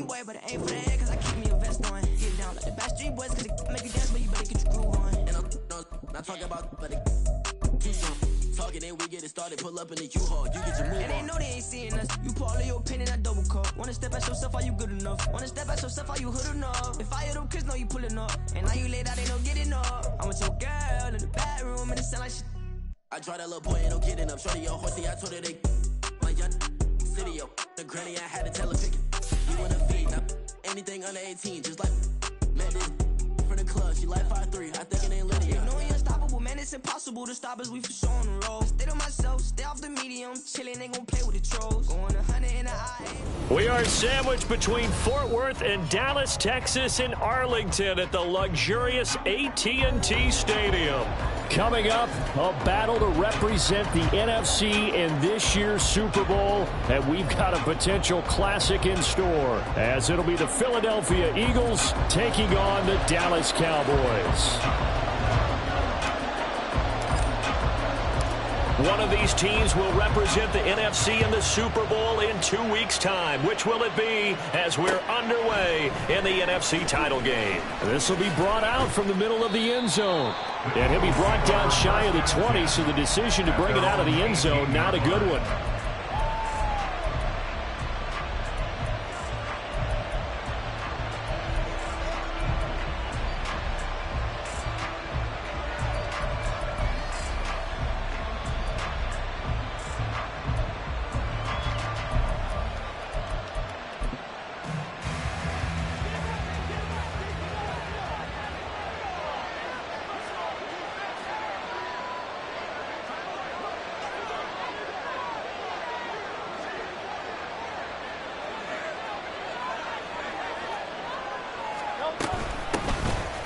Dream boy, but it ain't for the head, cause I keep me a vest on. Get down like the Backstreet Boys, cause they make you dance, but you better get your groove on. And I'm not talking about, but it too strong. Talking, then we get it started, pull up in the U-Haul, you get your move on. And they know they ain't seeing us. You put all of your pen in that double cup. Wanna step at yourself, are you good enough? Wanna step at yourself, are you hood enough? If I hear them kids, know you pulling up. And now you laid out, they no getting up. I'm with your girl in the bedroom, and it sound like shit. I draw that little boy, ain't no getting up. Shorty, yo, horsey, I told her they my young city, yo. The granny, I had to tell her pick it. You wanna feed, now anything under 18, just like man, this from the club, she like 5'3", I think it ain't Lydia. You know we unstoppable, man, it's impossible to stop us, we for sure on the road. Stay to myself, stay off the medium, chillin', ain't gon' play with the trolls. Going 100 in the eye. We are sandwiched between Fort Worth and Dallas, Texas in Arlington at the luxurious AT&T Stadium. Coming up, a battle to represent the NFC in this year's Super Bowl, and we've got a potential classic in store, as it'll be the Philadelphia Eagles taking on the Dallas Cowboys. One of these teams will represent the NFC in the Super Bowl in 2 weeks' time. Which will it be as we're underway in the NFC title game? This will be brought out from the middle of the end zone. And he'll be brought down shy of the 20, so the decision to bring it out of the end zone, not a good one.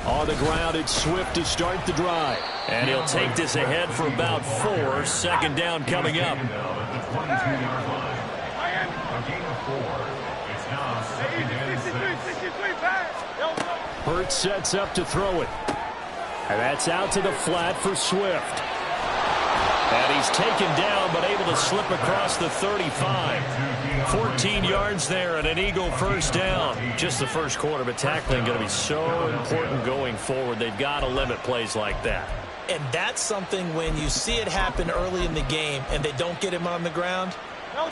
On the ground, it's Swift to start the drive. And he'll take this ahead for about 4. Second down coming up. Hurts sets up to throw it. And that's out to the flat for Swift. And he's taken down, but able to slip across the 35. 14 yards there and an Eagle first down. Just the first quarter, but tackling going to be so important going forward. They've got to limit plays like that. And that's something when you see it happen early in the game and they don't get him on the ground,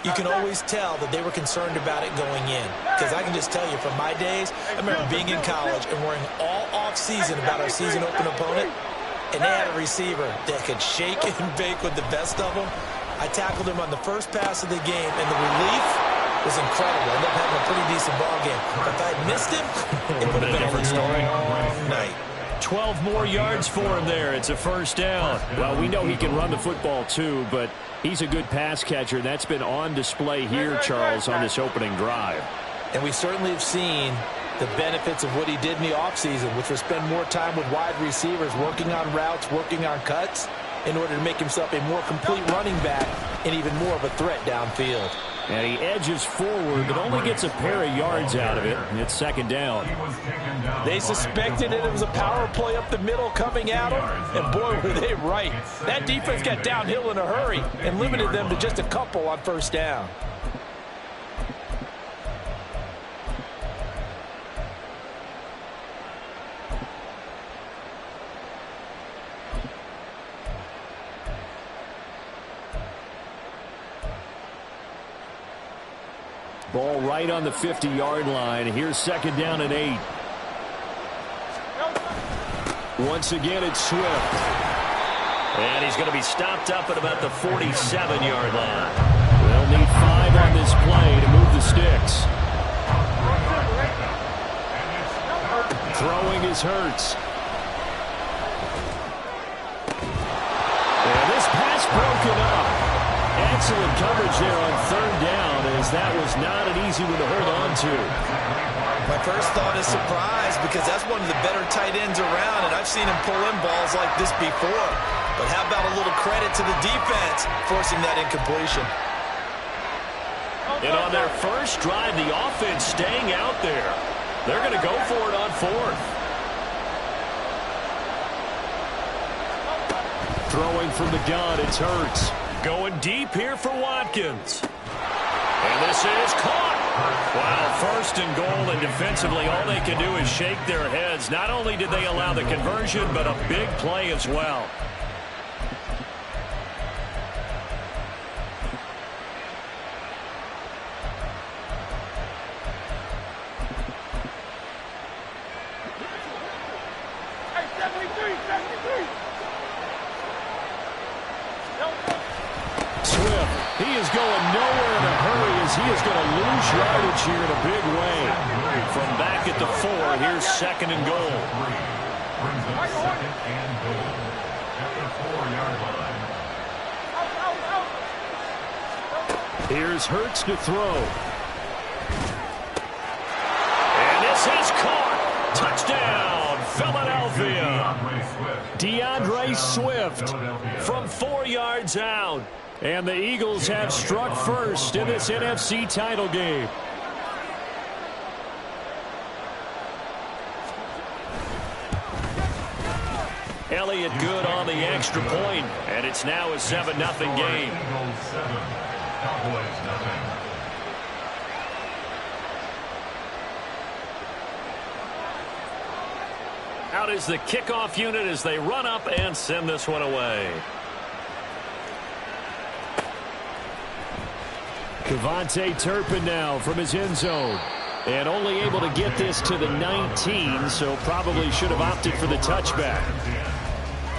you can always tell that they were concerned about it going in. Because I can just tell you from my days, I remember being in college and worrying all off-season about our season open opponent. And they had a receiver that could shake and bake with the best of them. I tackled him on the first pass of the game, and the relief was incredible. I ended up having a pretty decent ball game. But if I had missed him, it would have been a different story. Night. 12 more yards for him there. It's a first down. Well, we know he can run the football too, but he's a good pass catcher. That's been on display here, Charles, on this opening drive. And we certainly have seen the benefits of what he did in the offseason, which was spend more time with wide receivers, working on routes, working on cuts, in order to make himself a more complete running back and even more of a threat downfield. And he edges forward, but only gets a pair of yards out of it, and it's second down. They suspected it was a power play up the middle coming at him, and boy, were they right. That defense got downhill in a hurry and limited them to just a couple on first down. Ball right on the 50-yard line. Here's second down and 8. Once again, it's Swift. And he's going to be stopped up at about the 47-yard line. They'll need 5 on this play to move the sticks. Throwing is Hurts. And this pass broken up. Excellent coverage there on third down, as that was not an easy one to hold on to. My first thought is surprise, because that's one of the better tight ends around, and I've seen him pull in balls like this before. But how about a little credit to the defense forcing that incompletion? And on their first drive, the offense staying out there. They're going to go for it on fourth. Throwing from the gun, it's Hurts. Going deep here for Watkins. And this is caught. Wow, first and goal, and defensively all they can do is shake their heads. Not only did they allow the conversion, but a big play as well. He is going nowhere in a hurry as he is going to lose yardage here in a big way. From back at the 4, here's second and goal. Brings up second and goal at the 4-yard line. Here's Hurts to throw. And this is caught. Touchdown, Philadelphia. DeAndre Swift from 4 yards out. And the Eagles have struck first in this NFC title game. Elliott good on the extra point, and it's now a 7-0 game. Out is the kickoff unit as they run up and send this one away. Kevontae Turpin now from his end zone. And only able to get this to the 19, so probably should have opted for the touchback.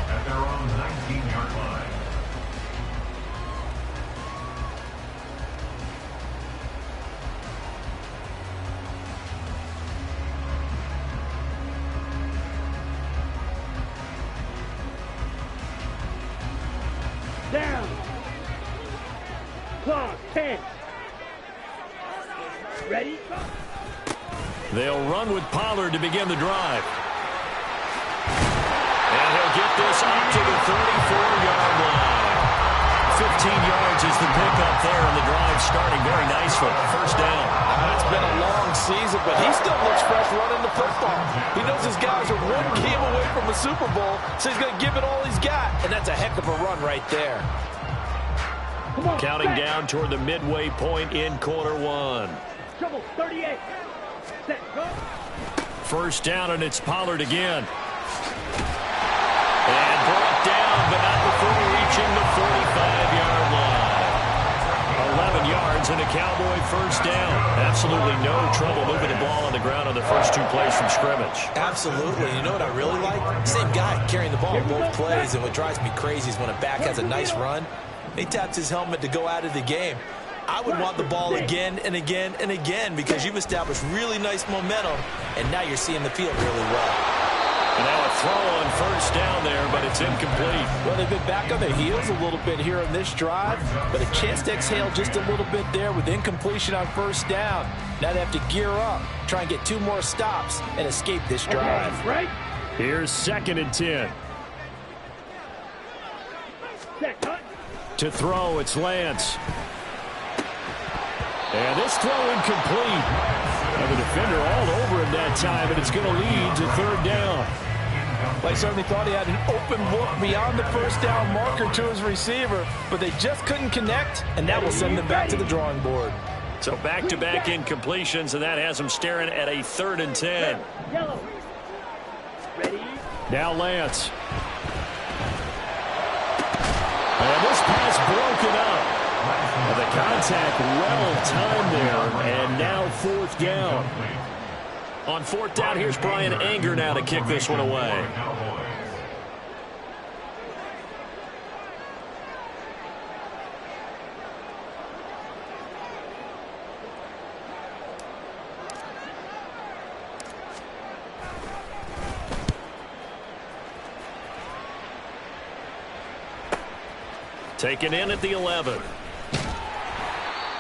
At their own 19-yard line. Down. Clock 10. Ready? They'll run with Pollard to begin the drive. And he'll get this up to the 34-yard line. 15 yards is the pickup there, and the drive starting very nicely. First down. It's been a long season, but he still looks fresh running the football. He knows his guys are one game away from a Super Bowl, so he's going to give it all he's got. And that's a heck of a run right there. Counting down toward the midway point in quarter one. Trouble 38. Set, go. First down, and it's Pollard again. And brought down, but not before reaching the 45-yard line. 11 yards and a Cowboy first down. Absolutely no trouble moving the ball on the ground on the first 2 plays from scrimmage. Absolutely. You know what I really like? Same guy carrying the ball both plays, and what drives me crazy is when a back has a nice run, he taps his helmet to go out of the game. I would want the ball again and again and again because you've established really nice momentum, and now you're seeing the field really well. And now a throw on first down there, but it's incomplete. Well, they've been back on their heels a little bit here in this drive, but a chance to exhale just a little bit there with incompletion on first down. Now they have to gear up, try and get 2 more stops, and escape this drive. Right? Here's second and 10. Set, cut. To throw, it's Lance. And this throw incomplete. And the defender all over him that time, and it's going to lead to third down. They certainly thought he had an open look beyond the first down marker to his receiver, but they just couldn't connect, and that will send them back to the drawing board. So back-to-back incompletions, and that has them staring at a 3rd and 10. Yellow. Ready? Now Lance. And this pass broken up. And the contact well timed there, and now 4th down. On 4th down, here's Brian Anger now to kick this one away. Taken in at the 11.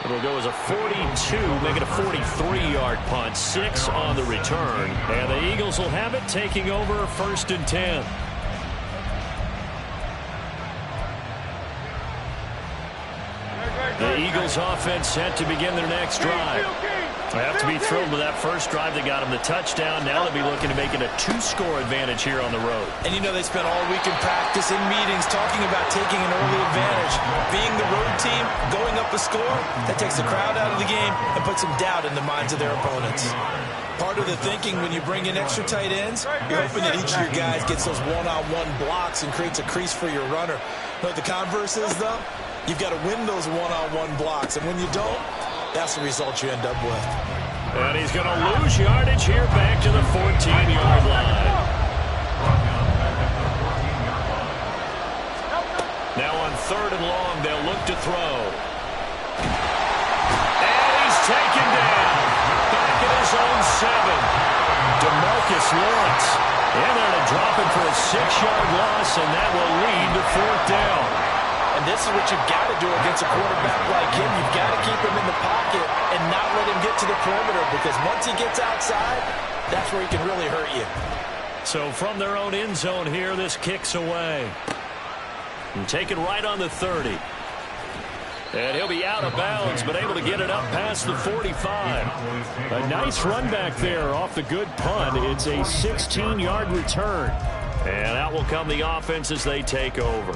It'll go as a 42, make it a 43-yard punt. 6 on the return. And the Eagles will have it, taking over 1st and 10. The Eagles offense set to begin their next drive. They have to be thrilled with that first drive that got them the touchdown. Now they'll be looking to make it a 2-score advantage here on the road. And you know they spent all week in practice, in meetings, talking about taking an early advantage. Being the road team, going up a score, that takes the crowd out of the game and puts some doubt in the minds of their opponents. Part of the thinking when you bring in extra tight ends, you're hoping that each of your guys gets those one-on-one blocks and creates a crease for your runner. But the converse is, though, you've got to win those one-on-one blocks. And when you don't, that's the result you end up with. And he's going to lose yardage here back to the 14-yard line. Now on 3rd and long, they'll look to throw. And he's taken down. Back at his own 7. DeMarcus Lawrence. And they're going to drop him for a 6-yard loss, and that will lead to 4th down. And this is what you've got to do against a quarterback like him. You've got to keep him in the pocket and not let him get to the perimeter, because once he gets outside, that's where he can really hurt you. So from their own end zone here, this kicks away. And taken right on the 30. And he'll be out of bounds, but able to get it up past the 45. A nice run back there off the good punt. It's a 16-yard return. And out will come the offense as they take over.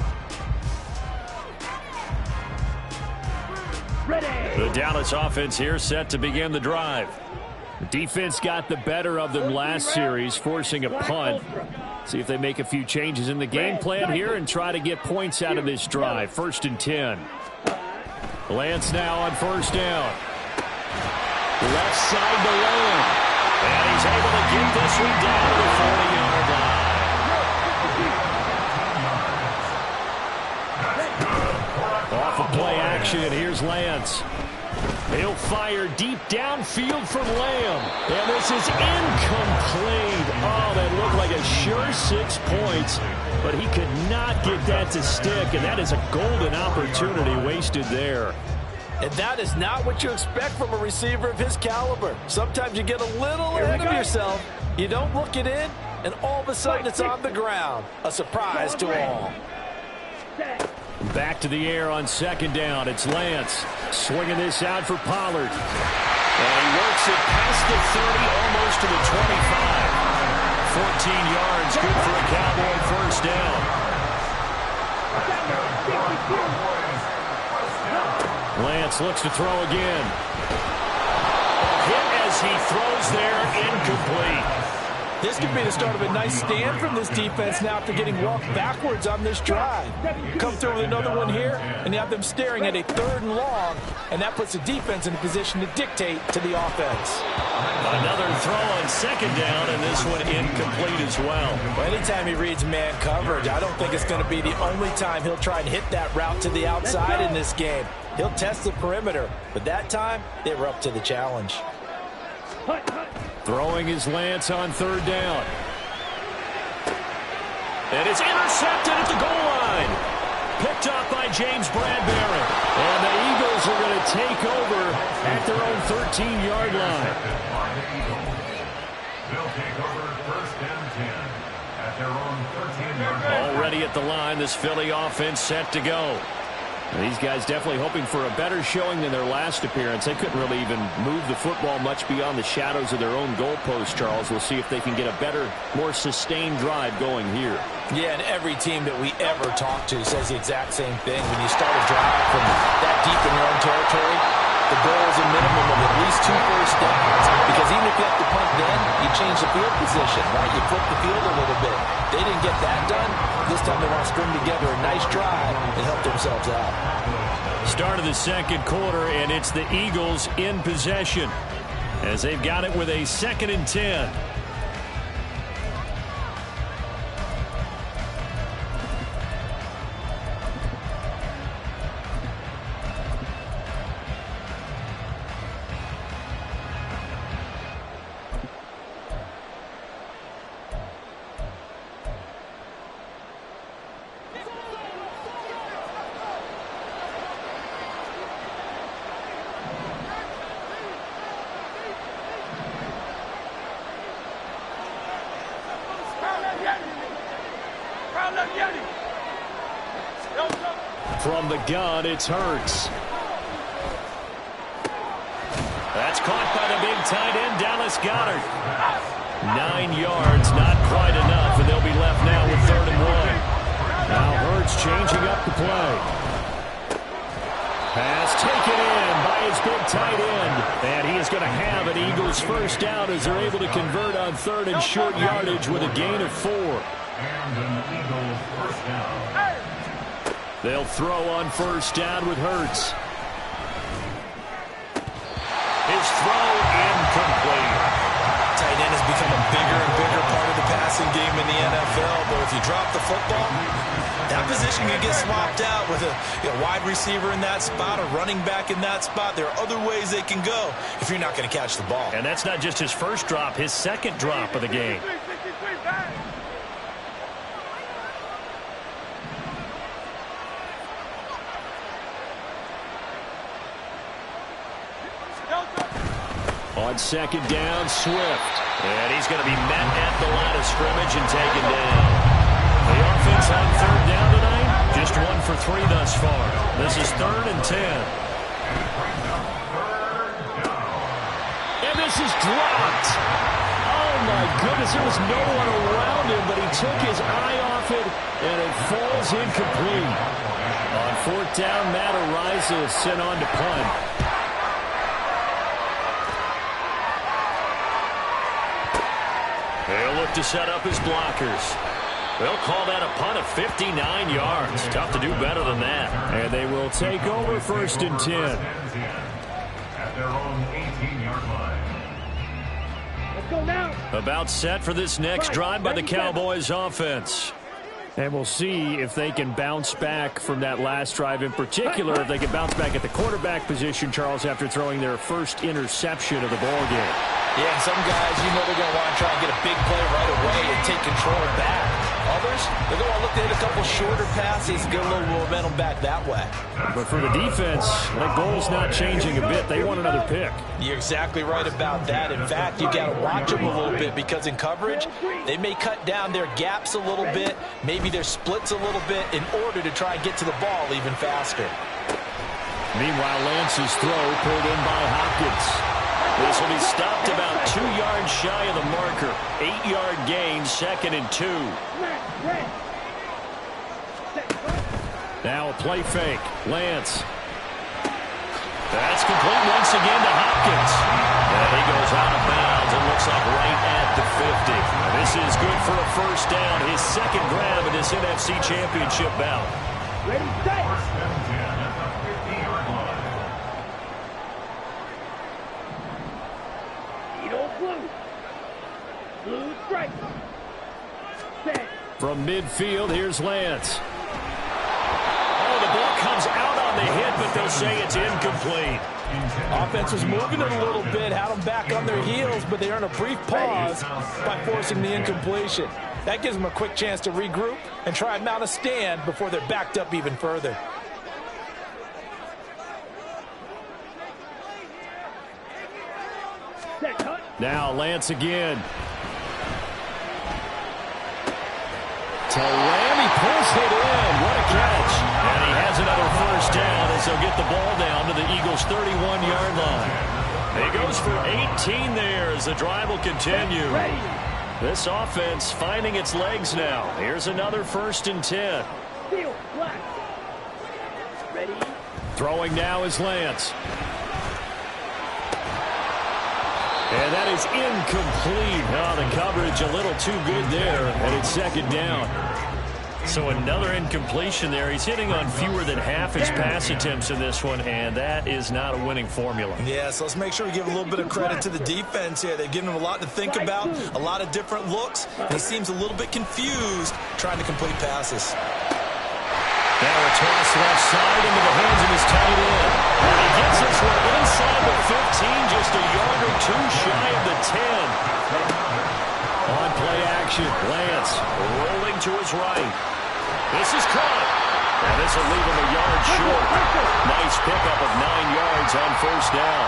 The Dallas offense here set to begin the drive. The defense got the better of them last series, forcing a punt. See if they make a few changes in the game plan here and try to get points out of this drive. 1st and 10. Lance now on 1st down. Left side to Lamb. And he's able to get this one down to the 40-yard line. Off of play action, here's Lance. He'll fire deep downfield from Lamb. And this is incomplete. Oh, that looked like a sure 6 points. But he could not get that to stick. And that is a golden opportunity wasted there. And that is not what you expect from a receiver of his caliber. Sometimes you get a little ahead of yourself. You don't look it in, and all of a sudden it's on the ground. A surprise to all. Back to the air on 2nd down. It's Lance swinging this out for Pollard. And he works it past the 30, almost to the 25. 14 yards, good for a Cowboy 1st down. Lance looks to throw again. Hit as he throws there, incomplete. This could be the start of a nice stand from this defense now after getting walked backwards on this drive. Come through with another one here, and you have them staring at a 3rd and long, and that puts the defense in a position to dictate to the offense. Another throw on 2nd down, and this one incomplete as well. Well, anytime he reads man coverage, I don't think it's going to be the only time he'll try and hit that route to the outside in this game. He'll test the perimeter, but that time they were up to the challenge. Throwing his Lance on 3rd down. And it's intercepted at the goal line. Picked up by James Bradbury. And the Eagles are going to take over at their own 13-yard line. They'll take over 1st and 10 at their own 13-yard line. Already at the line, this Philly offense set to go. And these guys definitely hoping for a better showing than their last appearance. They couldn't really even move the football much beyond the shadows of their own goalpost, Charles. We'll see if they can get a better, more sustained drive going here. Yeah, and every team that we ever talk to says the exact same thing. When you start a drive from that deep in your own territory, the goal is a minimum of at least 2 first downs. Because even if you have to punt then, you change the field position, right? You flip the field a little bit. They didn't get that done. This time they want to string together a nice drive and help themselves out. Start of the 2nd quarter, and it's the Eagles in possession as they've got it with a 2nd and 10. From the gun, it's Hurts. That's caught by the big tight end, Dallas Goedert. 9 yards, not quite enough, and they'll be left now with 3rd and 1. Now Hurts changing up the play. Pass taken in by his big tight end. And he is going to have an Eagles first down as they're able to convert on 3rd and short yardage with a gain of 4. And an Eagles first down. They'll throw on first down with Hurts. His throw incomplete. Tight end has become a bigger and bigger part of the passing game in the NFL, but if you drop the football, that position can get swapped out with a wide receiver in that spot, a running back in that spot. There are other ways they can go if you're not going to catch the ball. And that's not just his first drop, his second drop of the game. On second down, Swift. And he's going to be met at the line of scrimmage and taken down. The offense on 3rd down tonight, just 1 for 3 thus far. This is 3rd and 10. And this is dropped. Oh, my goodness. There was no one around him, but he took his eye off it, and it falls incomplete. On 4th down, Matt Araiza is sent on to punt. They'll look to set up his blockers. They'll call that a punt of 59 yards. Tough to do better than that. And they will take over 1st and 10. At their own 18-yard line. Let's go now. About set for this next drive by the Cowboys offense. And we'll see if they can bounce back from that last drive in particular, if they can bounce back at the quarterback position, Charles, after throwing their first interception of the ball game. Yeah, and some guys, they're going to want to try and get a big play right away and take control back. Others, they're going to look to hit a couple shorter passes and get a little momentum back that way. But for the defense, that goal's not changing a bit. They want another pick. You're exactly right about that. In fact, you got to watch them a little bit because in coverage, they may cut down their gaps a little bit, maybe their splits a little bit in order to try and get to the ball even faster. Meanwhile, Lance's throw pulled in by Hopkins. This will be stopped about 2 yards shy of the marker. 8-yard gain, 2nd and 2. Now a play fake. Lance. That's complete once again to Hopkins. And he goes out of bounds and looks like right at the 50. This is good for a first down. His 2nd grab in this NFC Championship bout. Ready, set. First and 10 at the 50-yard line. Blue strike. Set. From midfield, here's Lance. Oh, the ball comes out on the hit, but they'll say it's incomplete. Offense was moving it a little bit, had them back on their heels, but they earned a brief pause by forcing the incompletion. That gives them a quick chance to regroup and try and mount a stand before they're backed up even further. Set, cut. Now Lance again. To Lamb, he pulls it in. What a catch. And he has another first down as they'll get the ball down to the Eagles' 31-yard line. He goes for 18 there as the drive will continue. This offense finding its legs now. Here's another 1st and 10. Seal, black. Ready. Throwing now is Lance. And that is incomplete. Oh, the coverage a little too good there, and it's 2nd down. So another incompletion there. He's hitting on fewer than half his pass attempts in this one, and that is not a winning formula. Yeah, so let's make sure we give a little bit of credit to the defense here. They've given him a lot to think about, a lot of different looks, and he seems a little bit confused trying to complete passes. Now a toss left side into the hands of his tight end. And he gets this one inside the 15, just a yard or 2 shy of the 10. On play action, Lance rolling to his right. This is caught. And this will leave him a yard short. Nice pickup of 9 yards on first down.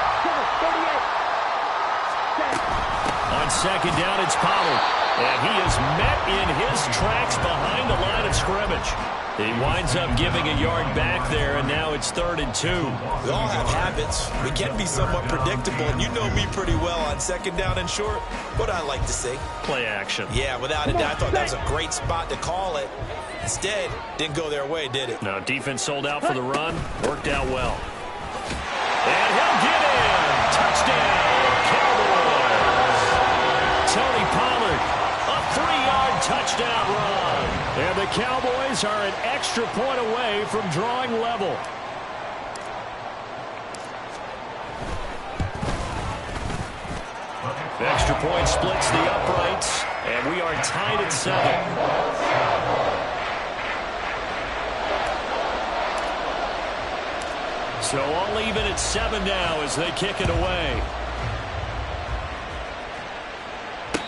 38. On second down, it's Pollard. And he is met in his tracks behind the line of scrimmage. He winds up giving a yard back there, and now it's 3rd and 2. We all have habits. We can be somewhat predictable, and you know me pretty well on 2nd down and short. What I like to say. Play action. Yeah, without a doubt, I thought that was a great spot to call it. Instead, didn't go their way, did it? No, defense sold out for the run. Worked out well. And he'll get in. Touchdown, Cowboys. Tony Pollard, a 3-yard touchdown run. And the Cowboys are an extra point away from drawing level. The extra point splits the uprights, and we are tied at 7. So all even at 7 now as they kick it away.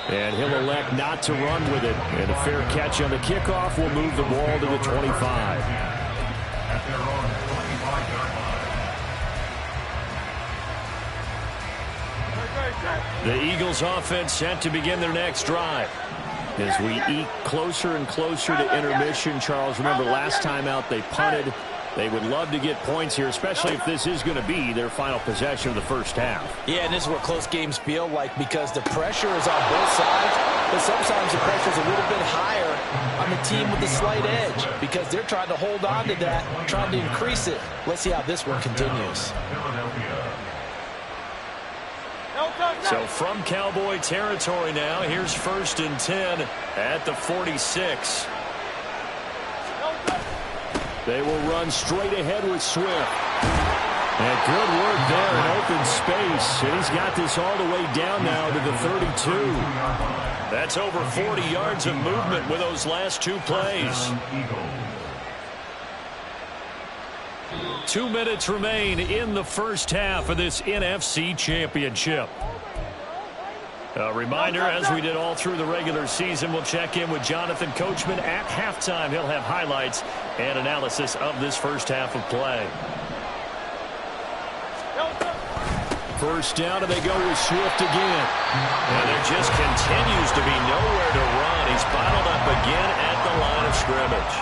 And he'll elect not to run with it. And a fair catch on the kickoff will move the ball to the 25. At their own 25-yard line. The Eagles offense set to begin their next drive. As we eke closer and closer to intermission, Charles, remember last time out they punted. They would love to get points here, especially if this is going to be their final possession of the first half. Yeah, and this is what close games feel like because the pressure is on both sides, but sometimes the pressure is a little bit higher on the team with the slight edge because they're trying to hold on to that, trying to increase it. Let's see how this one continues. So from Cowboy territory now, here's 1st and 10 at the 46. They will run straight ahead with Swift. And good work there in open space. And he's got this all the way down now to the 32. That's over 40 yards of movement with those last 2 plays. 2 minutes remain in the first half of this NFC Championship. A reminder, as we did all through the regular season, we'll check in with Jonathan Coachman at halftime. He'll have highlights and analysis of this first half of play. First down, and they go with Swift again. And there just continues to be nowhere to run. He's bottled up again at the line of scrimmage.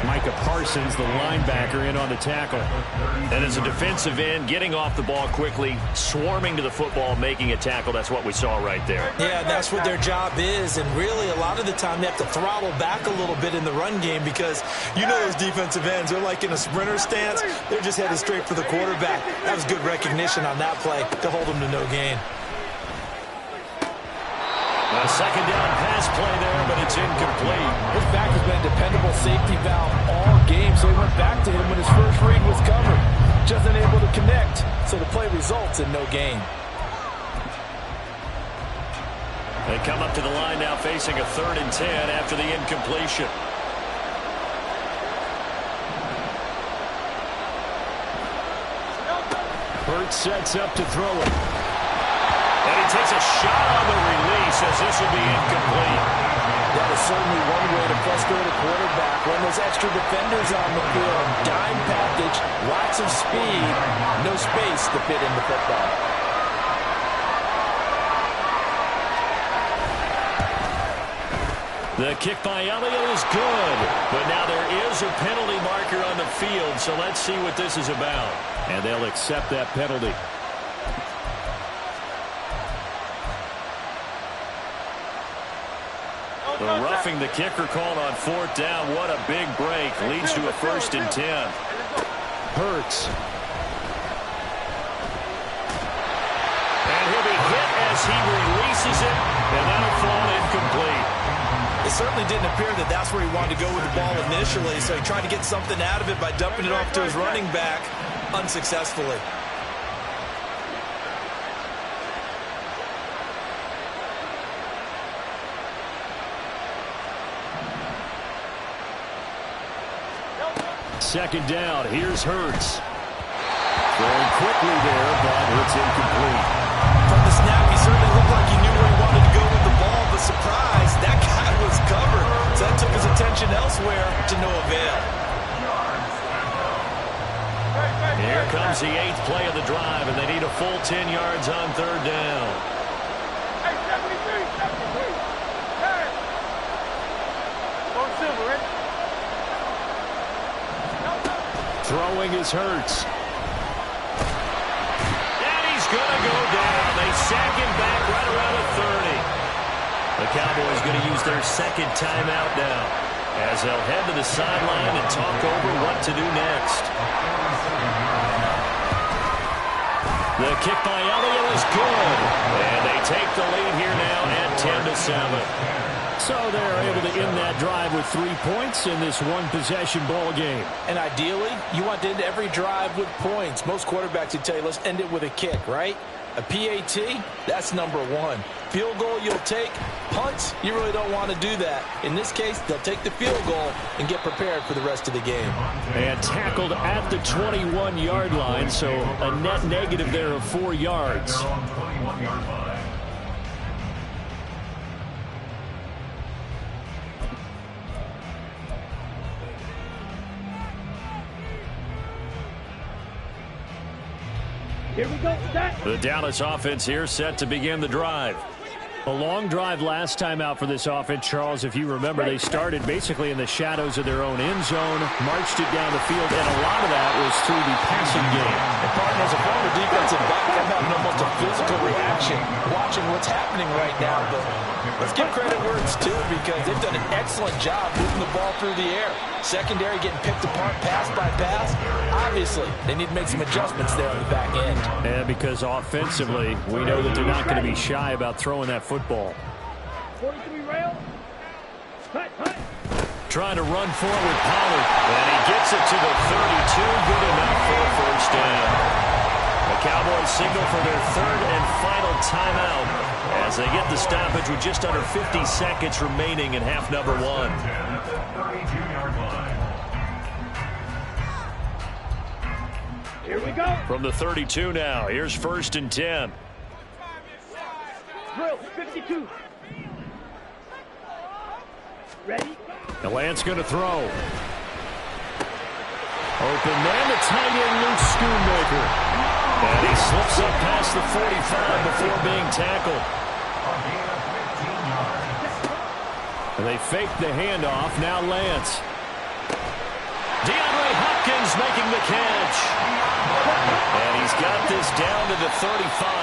Micah Parsons, the linebacker, in on the tackle. And as a defensive end, getting off the ball quickly, swarming to the football, making a tackle. That's what we saw right there. Yeah, that's what their job is. And really, a lot of the time, they have to throttle back a little bit in the run game because you know those defensive ends, they're like in a sprinter stance. They're just headed straight for the quarterback. That was good recognition on that play to hold them to no gain. A second down pass play there, but it's incomplete. His back has been a dependable safety valve all game, so he went back to him when his first read was covered. Just unable to connect, so the play results in no gain. They come up to the line now facing a 3rd and 10 after the incompletion. Hurts sets up to throw it. And he takes a shot on the release as this will be incomplete. That is certainly one way to frustrate a quarterback. When there's extra defenders on the field, dime package, lots of speed, no space to fit in the football. The kick by Elliott is good, but now there is a penalty marker on the field, so let's see what this is about. And they'll accept that penalty. The roughing the kicker called on 4th down. What a big break. Leads to a 1st and 10. Hurts. And he'll be hit as he releases it, and that'll fall incomplete. It certainly didn't appear that that's where he wanted to go with the ball initially, so he tried to get something out of it by dumping it off to his running back unsuccessfully. Second down, here's Hurts. Throwing quickly there, but it's incomplete. From the snap, he certainly looked like he knew where he wanted to go with the ball, but surprise, that guy was covered. So that took his attention elsewhere to no avail. Here comes the 8th play of the drive, and they need a full 10 yards on 3rd down. Hey, 73, 73. Hey. Go silver, ready? showing his hurts. And he's going to go down. They sack him back right around the 30. The Cowboys going to use their second timeout now, as they'll head to the sideline and talk over what to do next. The kick by Elliott is good. And they take the lead here now at 10-7. So they're able to end that drive with 3 points in this one-possession ball game. And ideally, you want to end every drive with points. Most quarterbacks would tell you, let's end it with a kick, right? A PAT, that's number one. Field goal you'll take. Punts, you really don't want to do that. In this case, they'll take the field goal and get prepared for the rest of the game. And tackled at the 21-yard line, so a net negative there of 4 yards. Here we go, set. The Dallas offense here set to begin the drive. A long drive last time out for this offense, Charles. If you remember, they started basically in the shadows of their own end zone, marched it down the field, and a lot of that was through the passing game. And partner, as a former defensive back, I'm having almost a physical reaction watching what's happening right now. But let's give credit where it's due, because they've done an excellent job moving the ball through the air. Secondary getting picked apart pass by pass. Obviously, they need to make some adjustments there on the back end. And because offensively, we know that they're not going to be shy about throwing that football. 43 rail. Cut. Trying to run forward with Pollard. And he gets it to the 32. Good enough for a first down. The Cowboys signal for their third and final timeout as they get the stoppage with just under 50 seconds remaining in half number one. Here we go. From the 32 now, here's 1st and 10. Drill, 52. Ready? And Lance going to throw. Open man, the tight end, Luke Schoonmaker. And he slips up past the 45 before being tackled. And they fake the handoff. Now Lance. DeAndre Hopkins making the catch. And he's got this down to the 35.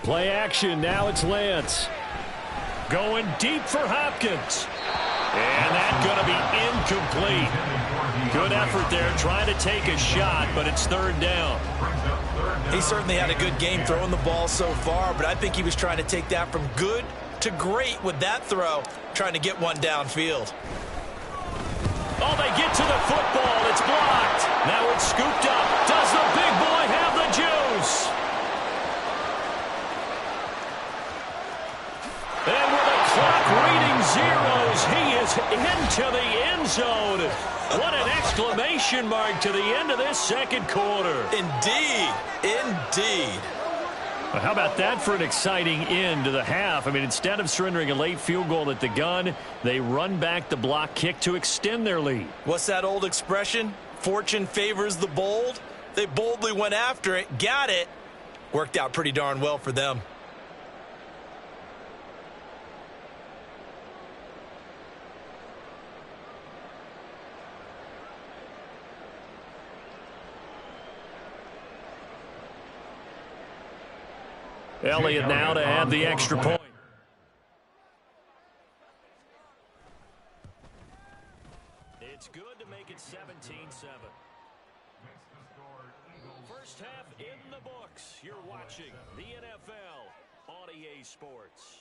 Play action. Now it's Lance. Going deep for Hopkins. And that's going to be incomplete. Good effort there trying to take a shot, but it's 3rd down. He certainly had a good game throwing the ball so far, but I think he was trying to take that from good to great with that throw, trying to get one downfield. Oh, they get to the football. It's blocked. Now it's scooped up. Does the big boy have the juice? And with the clock reading zeros, he is into the end zone. What an exclamation mark to the end of this second quarter. Indeed. Indeed. Well, how about that for an exciting end to the half? I mean, instead of surrendering a late field goal at the gun, they run back the block kick to extend their lead. What's that old expression? Fortune favors the bold. They boldly went after it, got it. Worked out pretty darn well for them. Elliott now to add the extra point. It's good to make it 17-7. First half in the books. You're watching the NFL on EA Sports.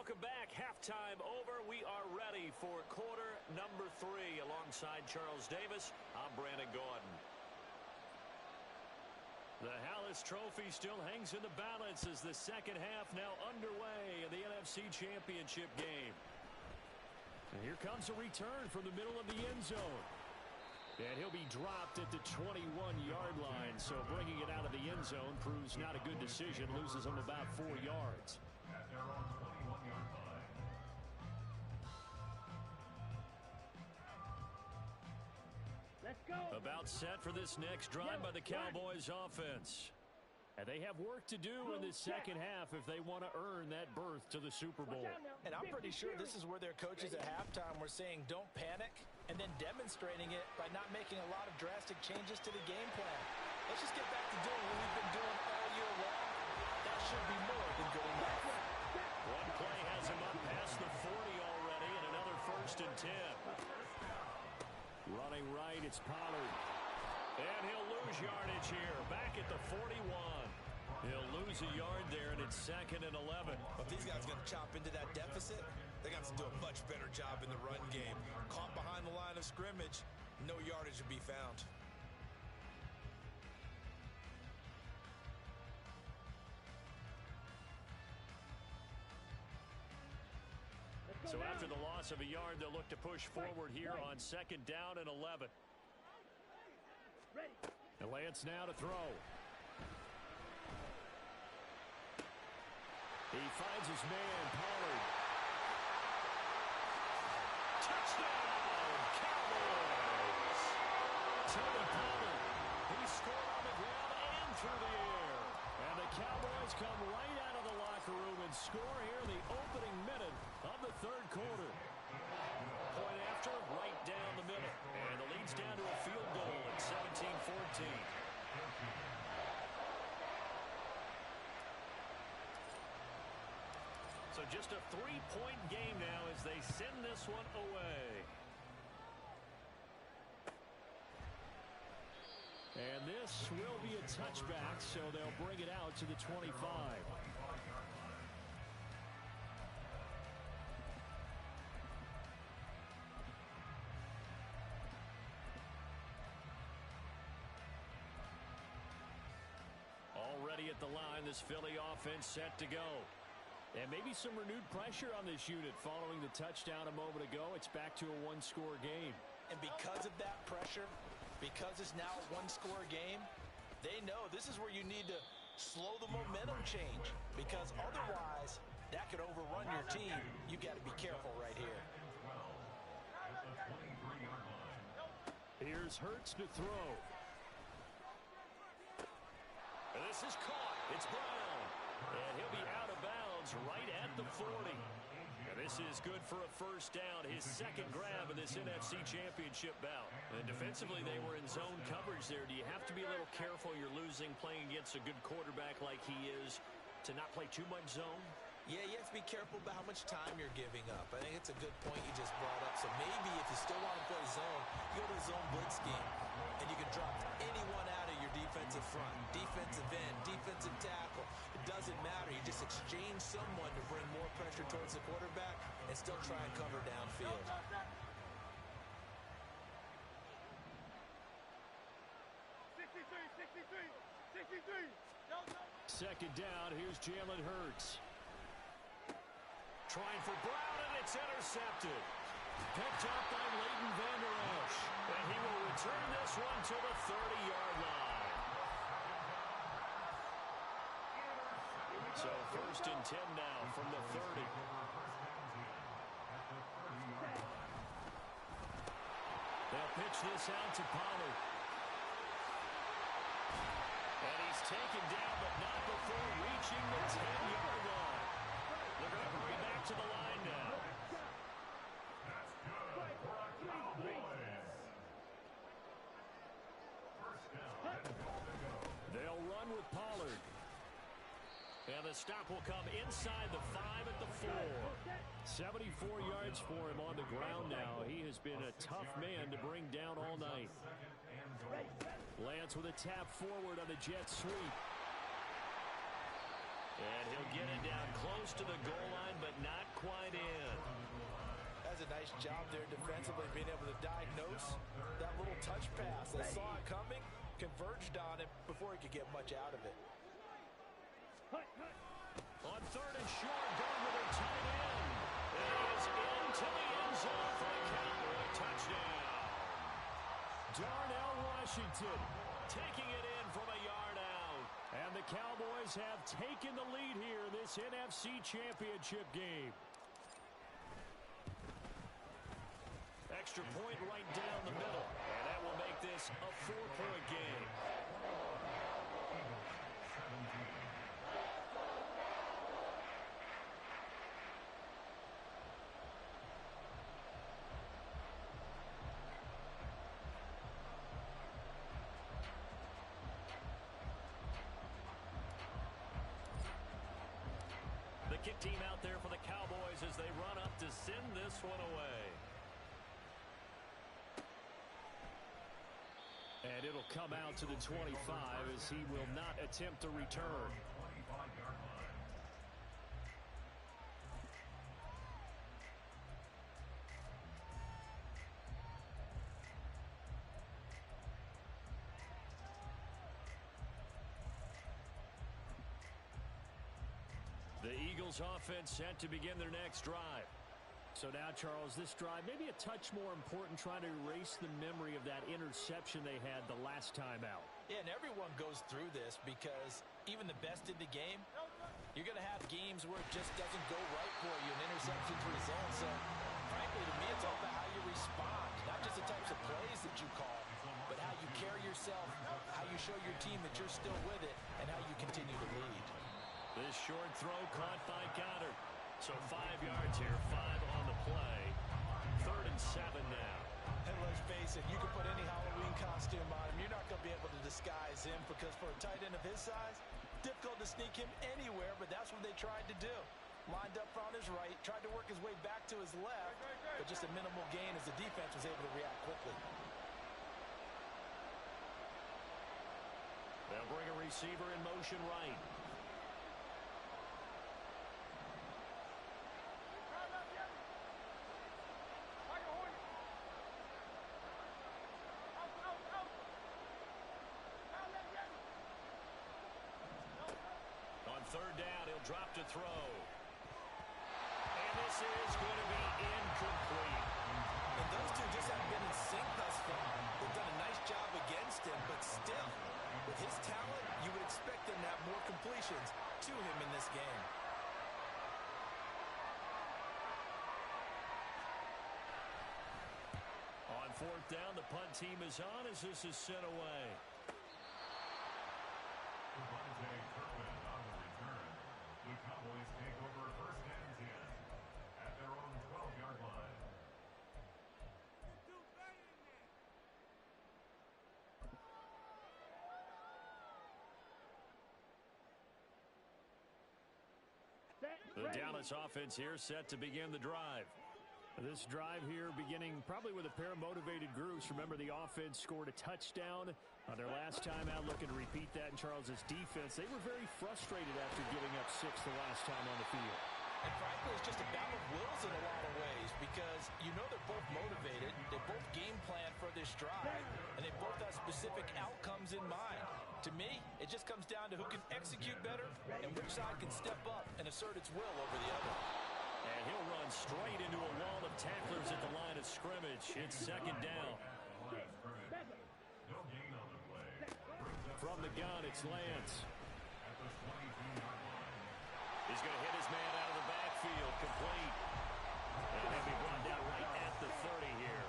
Welcome back. Halftime over. We are ready for quarter number 3. Alongside Charles Davis, I'm Brandon Gordon. The Hallis Trophy still hangs in the balance as the second half now underway in the NFC Championship game. And here comes a return from the middle of the end zone. And he'll be dropped at the 21-yard line, so bringing it out of the end zone proves not a good decision, loses him about 4 yards. At their own 21-yard line. Let's go. About set for this next drive by the Cowboys offense. And they have work to do in the second half if they want to earn that berth to the Super Bowl. And I'm pretty sure this is where their coaches at halftime were saying don't panic and then demonstrating it by not making a lot of drastic changes to the game plan. Let's just get back to doing what we've been doing all year long. That should be more than good enough. One play has him up past the 40 already, and another 1st and 10. Running right, it's Pollard. And he'll lose yardage here, back at the 41. He'll lose a yard there, and it's 2nd and 11. If these guys are going to chop into that deficit, they got to do a much better job in the run game. Caught behind the line of scrimmage, no yardage to be found. So after the loss of a yard, they'll look to push forward here on 2nd down and 11. Ready. And Lance now to throw. He finds his man, Pollard. Touchdown, Cowboys! Tony Pollard, he scored on the ground and through the air. And the Cowboys come right out of the locker room and score here in the opening minute of the 3rd quarter. Point after, right down the middle. And the lead's down to a field goal at 17-14. So just a 3-point game now as they send this one away. And this will be a touchback, so they'll bring it out to the 25. Already at the line, this Philly offense set to go. And maybe some renewed pressure on this unit following the touchdown a moment ago. It's back to a 1-score game. And because of that pressure, because it's now a 1-score game, they know this is where you need to slow the momentum change. Because otherwise, that could overrun your team. You got to be careful right here. Here's Hurts to throw. And this is caught. It's Brown. And he'll be out of bounds right at the 40. And this is good for a 1st down, his 2nd grab of this NFC Championship bout. And defensively, they were in zone coverage there. Do you have to be a little careful? You're losing, playing against a good quarterback like he is, to not play too much zone? Yeah, you have to be careful about how much time you're giving up. I think it's a good point you just brought up. So maybe if you still want to play zone, you go to a zone blitz scheme, and you can drop anyone out of your defensive front, defensive end, defensive tackle. It doesn't matter. You just exchange someone to bring more pressure towards the quarterback and still try and cover downfield. Second down, here's Jalen Hurts. Trying for Brown, and it's intercepted. Picked up by Leighton Vander Esch. And he will return this one to the 30-yard line. So 1st and 10 now from the 30. They'll pitch this out to Pollard. And he's taken down, but not before reaching the 10-yard line. They're going to hurry back to the line now. That's good for our Cowboys. 1st down and goal to go. They'll run with Pollard. And the stop will come inside the 5 at the 4. 74 yards for him on the ground now. He has been a tough man to bring down all night. Lance with a tap forward on the jet sweep. And he'll get it down close to the goal line, but not quite in. That's a nice job there defensively, being able to diagnose that little touch pass. They saw it coming, converged on it before he could get much out of it. On third and short, going with their tight end. It is into the end zone for the Cowboy touchdown. Darnell Washington taking it in from a yard out. And the Cowboys have taken the lead here in this NFC Championship game. Extra point right down the middle. And that will make this a 4-point game. The kick team out there for the Cowboys as they run up to send this one away. And it'll come out to the 25 as he will not attempt a return. The Eagles offense set to begin their next drive. So now, Charles, this drive maybe a touch more important, trying to erase the memory of that interception they had the last time out. Yeah, and everyone goes through this because even the best in the game, you're going to have games where it just doesn't go right for you, and interceptions result. So, frankly, to me, it's all about how you respond, not just the types of plays that you call, but how you carry yourself, how you show your team that you're still with it, and how you continue to lead. This short throw caught by Goddard. So 5 yards here, 5 on the play. 3rd and 7 now. And let's face it, you can put any Halloween costume on him. You're not going to be able to disguise him because for a tight end of his size, difficult to sneak him anywhere, but that's what they tried to do. Lined up on his right, tried to work his way back to his left, but just a minimal gain as the defense was able to react quickly. They'll bring a receiver in motion right. On 3rd down, he'll drop to throw. And this is going to be incomplete. And those two just haven't been in sync thus far. They've done a nice job against him, but still, with his talent, you would expect them to have more completions to him in this game. On 4th down, the punt team is on as this is sent away. The Cowboys take over 1st and 10 at their own 12-yard line. The Dallas offense here set to begin the drive. This drive here beginning probably with a pair of motivated groups. Remember, the offense scored a touchdown on their last time out, looking to repeat that in Charles's defense. They were very frustrated after giving up 6 the last time on the field. And frankly, it's just a battle of wills in a lot of ways because you know they're both motivated, they both game plan for this drive, and they both have specific outcomes in mind. To me, it just comes down to who can execute better and which side can step up and assert its will over the other. And he'll run straight into a wall of tacklers at the line of scrimmage. It's 2nd down. From the gun, it's Lance. He's going to hit his man out of the backfield, complete. And he'll be brought down right at the 30 here.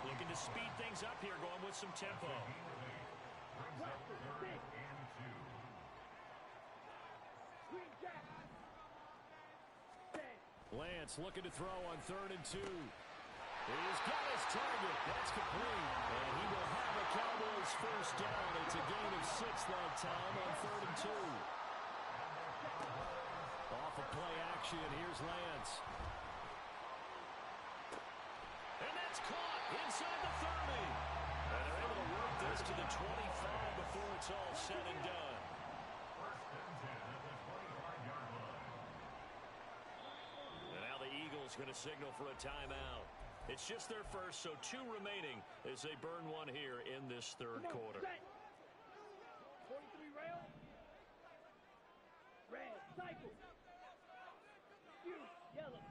Looking to speed things up here, going with some tempo. Lance looking to throw on 3rd and 2. He's got his target. That's complete. And he will have a Cowboys 1st down. It's a gain of 6 that time on 3rd and 2. Off of play action, here's Lance. And that's caught inside the 30. And they're able to work this to the 25 before it's all said and done. 1st and 10 at the 25. going to signal for a timeout. It's just their first, so 2 remaining as they burn one here in this third quarter. Set. 43 rail. Red, cycle. Yellow.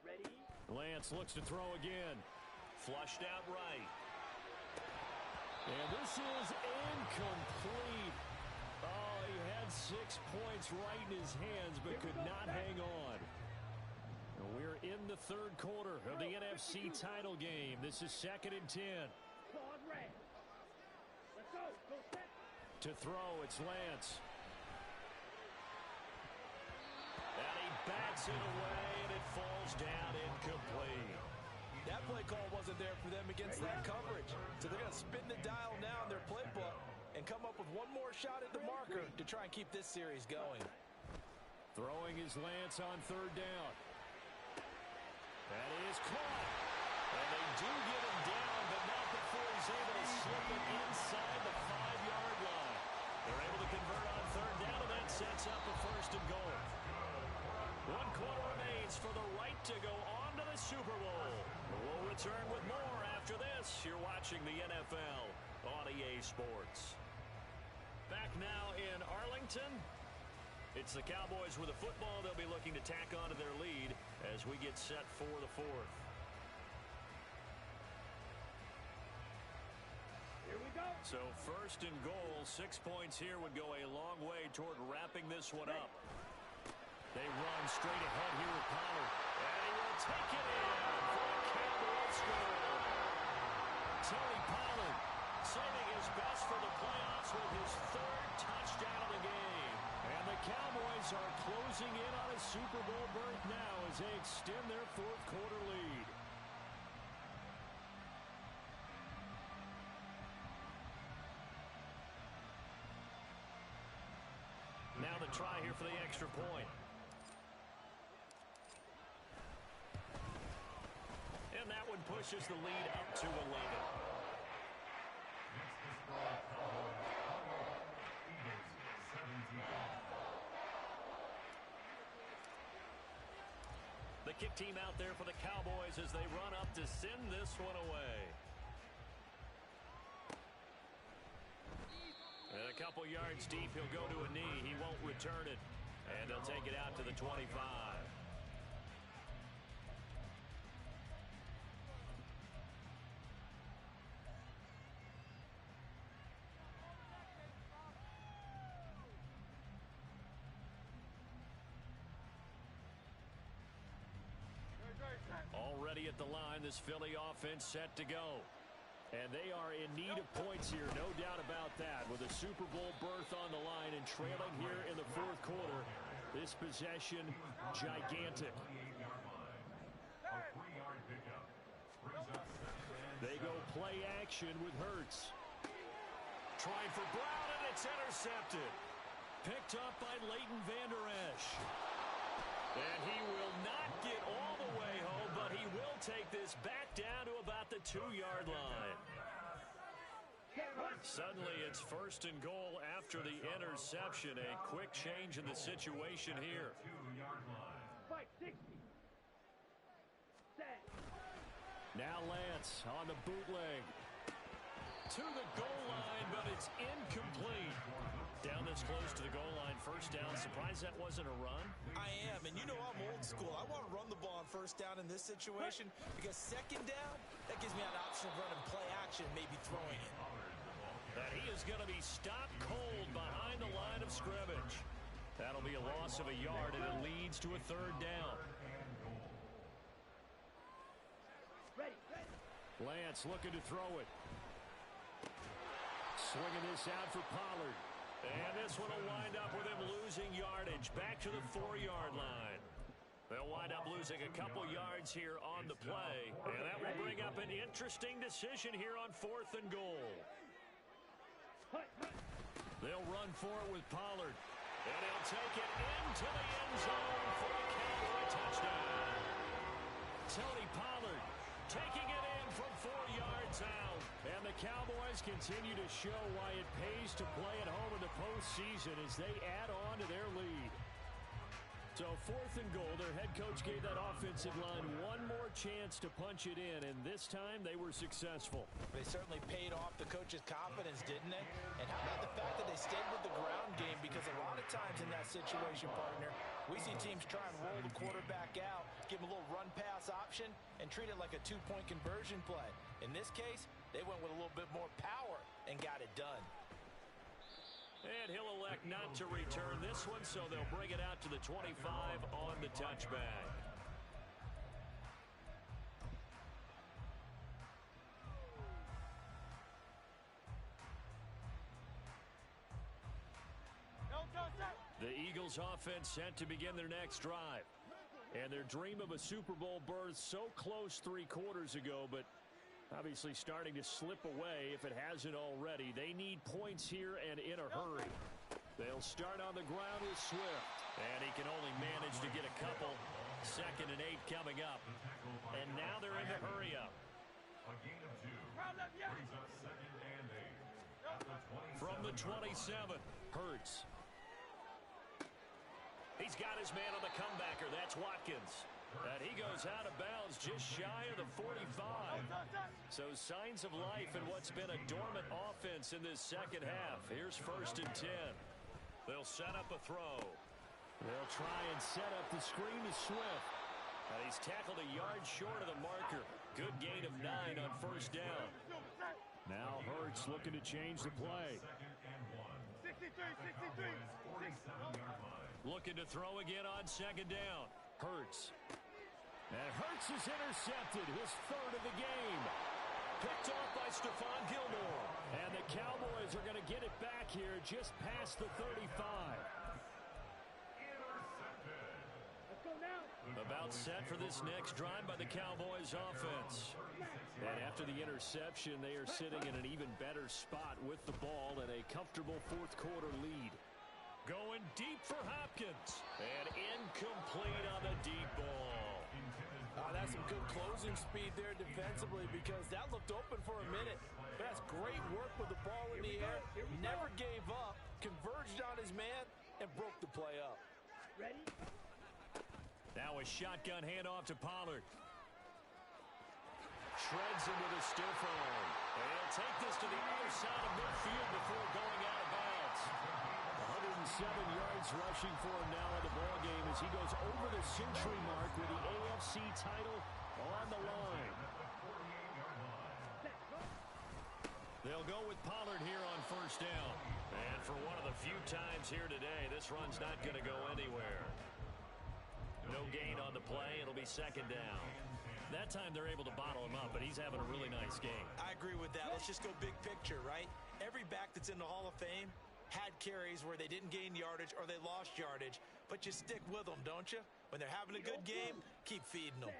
Ready. Lance looks to throw again. Flushed out right. And this is incomplete. Oh, he had 6 points right in his hands, but could not hang on. And we're in the third quarter of the NFC title game. This is 2nd and 10. Claude red. Let's go. Go set. To throw, it's Lance. And he bats it away, and it falls down incomplete. That play call wasn't there for them against that coverage. So they're going to spin the dial now in their playbook and come up with one more shot at the marker to try and keep this series going. Throwing is Lance on 3rd down. That is caught. And they do get him down, but not before he's able to slip it inside the 5-yard line. They're able to convert on 3rd down, and that sets up a 1st and goal. 1 quarter remains for the right to go on to the Super Bowl. We'll return with more after this. You're watching the NFL on EA Sports. Back now in Arlington. It's the Cowboys with the football. They'll be looking to tack on to their lead as we get set for the 4th. Here we go. So 1st and goal, 6 points here would go a long way toward wrapping this one up. They run straight ahead here with Pollard. And he will take it in for a Cowboys score. Tony Pollard saving his best for the playoffs with his 3rd touchdown of the game. And the Cowboys are closing in on a Super Bowl berth now as they extend their 4th quarter lead. Now the try here for the extra point. And that one pushes the lead up to 11. The kick team out there for the Cowboys as they run up to send this one away. And a couple yards deep, he'll go to a knee. He won't return it. And they'll take it out to the 25. Already at the line, this Philly offense set to go. And they are in need of points here, no doubt about that. With a Super Bowl berth on the line and trailing here in the 4th quarter, this possession gigantic. They go play action with Hurts. Trying for Brown, and it's intercepted. Picked up by Leighton Vander Esch. And he will not get all the way home, but he will take this back down to about the 2-yard line. Suddenly it's 1st and goal after the interception. A quick change in the situation here. 560. Set. Now Lance on the bootleg. To the goal line, but it's incomplete. Down this close to the goal line, 1st down. Surprised that wasn't a run? I am, and you know I'm old school. I want to run the ball on 1st down in this situation because 2nd down, that gives me an option of running play action, maybe throwing it. That he is going to be stopped cold behind the line of scrimmage. That'll be a loss of a yard, and it leads to a 3rd down. Ready. Lance looking to throw it. Swinging this out for Pollard. And this one will wind up with him losing yardage back to the 4-yard line. They'll wind up losing a couple yards here on the play. And that will bring up an interesting decision here on 4th and goal. They'll run for it with Pollard. And he'll take it into the end zone for a Cowboy touchdown. Tony Pollard taking it in from 4 yards out. And the Cowboys continue to show why it pays to play at home in the postseason as they add on to their lead. So 4th and goal. Their head coach gave that offensive line one more chance to punch it in, and this time they were successful. They certainly paid off the coach's confidence, didn't they? And how about the fact that they stayed with the ground game? Because a lot of times in that situation, partner, we see teams try and roll the quarterback out, give him a little run-pass option, and treat it like a two-point conversion play. In this case, they went with a little bit more power and got it done. And he'll elect not to return this one, so they'll bring it out to the 25 on the touchback. The Eagles offense set to begin their next drive. And their dream of a Super Bowl berth so close 3 quarters ago, but obviously starting to slip away if it hasn't already. They need points here and in a hurry. They'll start on the ground with Swift. And he can only manage to get a couple. 2nd and 8 coming up. And now they're in the hurry up. A gain of 2 brings up 2nd and 8 at the 27. From the 27, Hurts. He's got his man on the comebacker. That's Watkins. And he goes out of bounds just shy of the 45. So signs of life in what's been a dormant offense in this second half. Here's 1st and 10. They'll set up a throw. They'll try and set up the screen to Swift. And he's tackled a yard short of the marker. Good gain of 9 on 1st down. Now Hurts looking to change the play. 63. Looking to throw again on 2nd down. Hurts. And Hurts is intercepted, his 3rd of the game. Picked off by Stephon Gilmore. And the Cowboys are going to get it back here just past the 35. About set for this next drive by the Cowboys offense. And after the interception, they are sitting in an even better spot with the ball and a comfortable 4th quarter lead. Going deep for Hopkins. And incomplete on the deep ball. That's some good closing speed there defensively because that looked open for a minute. But that's great work with the ball in the air. Never gave up, converged on his man, and broke the play up. Ready? Now a shotgun handoff to Pollard. Shreds him with a stiff arm. And he'll take this to the other side of midfield before going out of bounds. 107 yards rushing for him now in the ballgame as he goes over the century mark with the AFC title on the line. They'll go with Pollard here on 1st down. And for one of the few times here today, this run's not going to go anywhere. No gain on the play. It'll be 2nd down. That time they're able to bottle him up, but he's having a really nice game. I agree with that. Let's just go big picture, right? Every back that's in the Hall of Fame had carries where they didn't gain yardage or they lost yardage, but you stick with them, don't you? When they're having a good game, keep feeding them.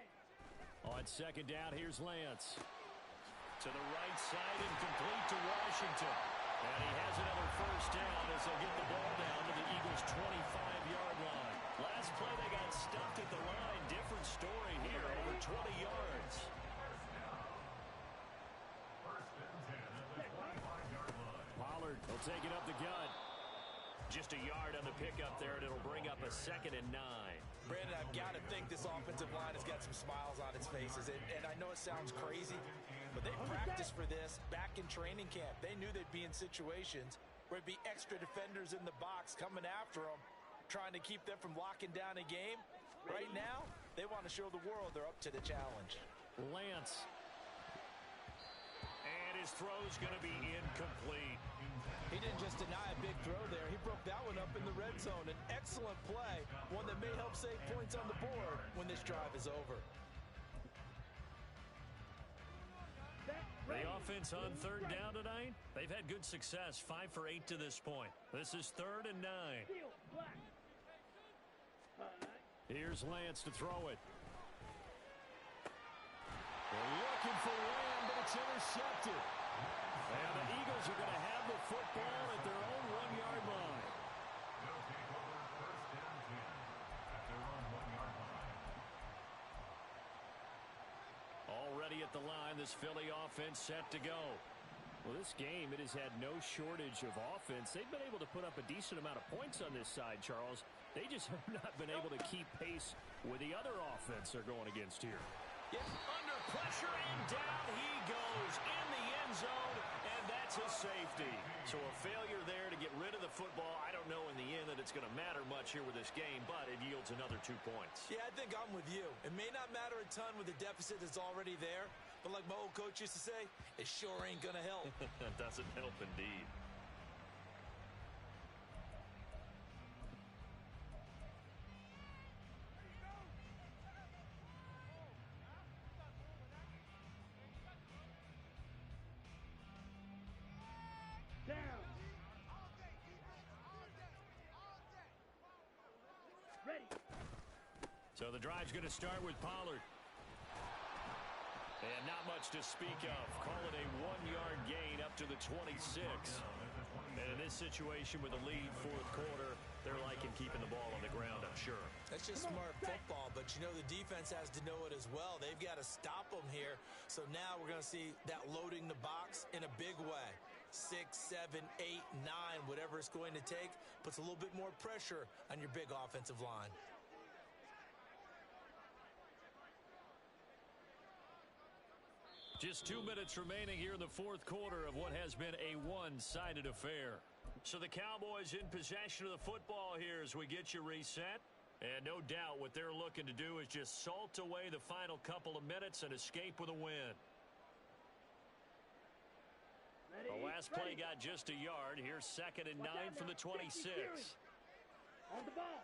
On 2nd down, here's Lance. To the right side and complete to Washington. And he has another 1st down as they'll get the ball down to the Eagles' 25-yard line. Last play they got stuffed at the line. Different story here, over 20 yards. Pollard will take it up the gut. Just a yard on the pickup there, and it'll bring up a 2nd and 9. Brandon, I've got to think this offensive line has got some smiles on its faces. And I know it sounds crazy, but they practiced for this back in training camp. They knew they'd be in situations where it'd be extra defenders in the box coming after them, trying to keep them from locking down a game. Right now, they want to show the world they're up to the challenge. Lance. And his throw's going to be incomplete. He didn't just deny a big throw there. He broke that one up in the red zone. An excellent play, one that may help save points on the board when this drive is over. The offense on 3rd down tonight, they've had good success, 5 for 8 to this point. This is 3rd and 9. Here's Lance to throw it. They're looking for Lamb, but it's intercepted. And the Eagles are going to have the football at their own 1-yard line. They'll take over 1st and 10 at their own 1-yard line. Already at the line, this Philly offense set to go. Well, this game, it has had no shortage of offense. They've been able to put up a decent amount of points on this side, Charles. They just have not been able to keep pace with the other offense they're going against here. Yes, under pressure, and down he goes in the end zone, and that's a safety. So a failure there to get rid of the football. I don't know in the end that it's going to matter much here with this game, but it yields another 2 points. Yeah, I think I'm with you. It may not matter a ton with the deficit that's already there, but like my old coach used to say, it sure ain't going to help. It doesn't help indeed. Down. Ready. So the drive's going to start with Pollard. And not much to speak of. Call it a 1-yard gain up to the 26. And in this situation with a lead fourth quarter, they're liking keeping the ball on the ground, I'm sure. That's just smart football, but you know the defense has to know it as well. They've got to stop them here. So now we're going to see that loading the box in a big way. 6, 7, 8, 9, whatever it's going to take, puts a little bit more pressure on your big offensive line. Just 2 minutes remaining here in the fourth quarter of what has been a one-sided affair. So the Cowboys in possession of the football here as we get you reset. And no doubt what they're looking to do is just salt away the final couple of minutes and escape with a win. The last play got just a yard. Here's 2nd and 9 from the 26. On the ball.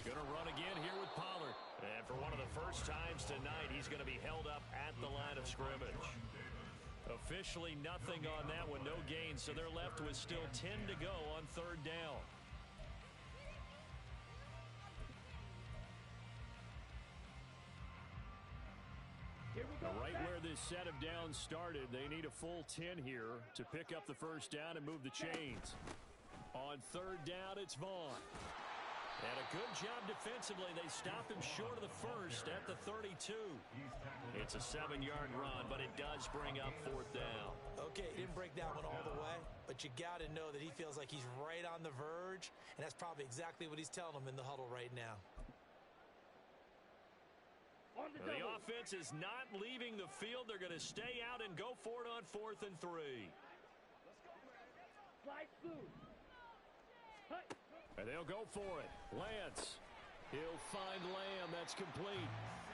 Going to run again here with Pollard. And for one of the first times tonight, he's going to be held up at the line of scrimmage. Officially nothing on that one, no gain, so they're left with still 10 to go on 3rd down. Here we go. Right where this set of downs started, they need a full 10 here to pick up the first down and move the chains. On 3rd down, it's Vaughn. And a good job defensively. They stop him short of the first at the 32. It's a 7-yard run, but it does bring up 4th down. Okay, he didn't break that one all the way, but you got to know that he feels like he's right on the verge, and that's probably exactly what he's telling them in the huddle right now. The offense is not leaving the field. They're going to stay out and go for it on 4th and 3. Slide through. And they'll go for it. Lance. He'll find Lamb. That's complete.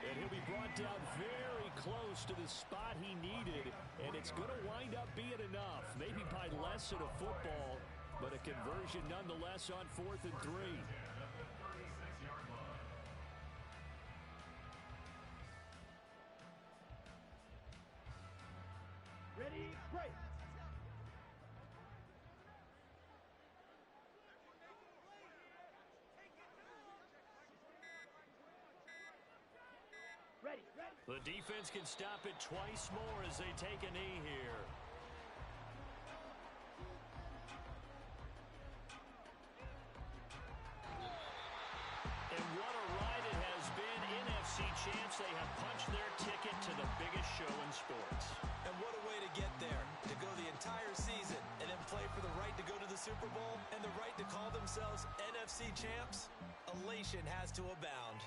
And he'll be brought down very close to the spot he needed. And it's going to wind up being enough. Maybe by less than a football, but a conversion nonetheless on 4th and 3. Ready, break. Ready. The defense can stop it twice more as they take a knee here. And what a ride it has been. NFC champs, they have punched their ticket to the biggest show in sports. And what a way to get there, to go the entire season and then play for the right to go to the Super Bowl and the right to call themselves NFC champs. Elation has to abound.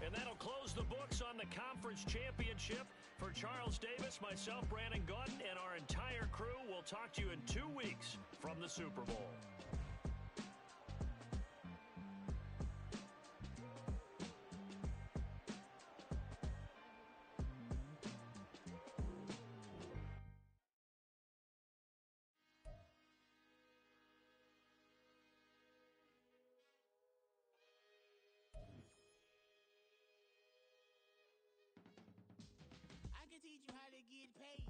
And that'll close the books on the conference championship. For Charles Davis, myself, Brandon Gaudin, and our entire crew, we'll talk to you in 2 weeks from the Super Bowl. I can teach you how to get paid,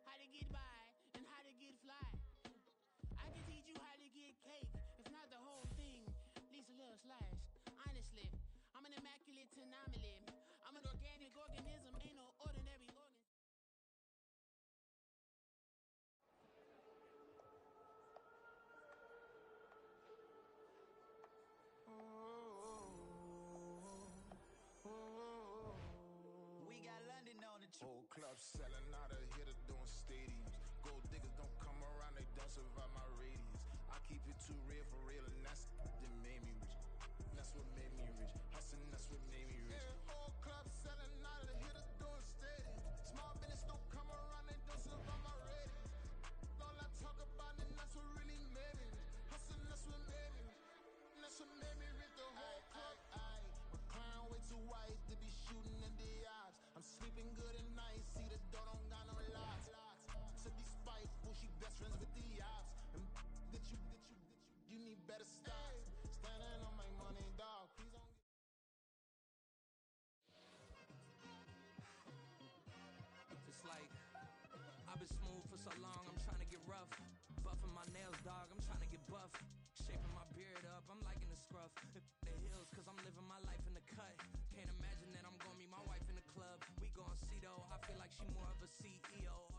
how to get by, and how to get fly. I can teach you how to get cake, if not the whole thing, at least a little slice. Honestly, I'm an immaculate anomaly. I'm an organic organism, ain't no ordinary organ. We got London. know the truth. Whole club selling out of hitter doing stadiums. Gold diggers don't come around, they don't survive my radius. I keep it too real for real, and that's that made me rich. That's what made me rich. Hustling, that's what made me rich. Yeah, whole club selling out of hitters doing stadiums. Small business don't come around, they don't survive my radius. All I talk about, and that's what really made me rich. Hustling, that's what made me rich. That's what made me rich. The whole club. My crown way too white to be shooting in the ops. I'm sleeping good at night, see the door don't got no locks. To be spiteful, she best friends with the ops. And that you need better stocks. Standing on my money, dog. Please don't get. It's like I've been smooth for so long, I'm trying to get rough. Buffing my nails, dog, I'm trying to get buff. Shaping my beard up, I'm liking the scruff. The hills, cause I'm living my life in the cut. Can't imagine that I'm gonna meet my wife in the club. We gon' see though, I feel like she more of a CEO.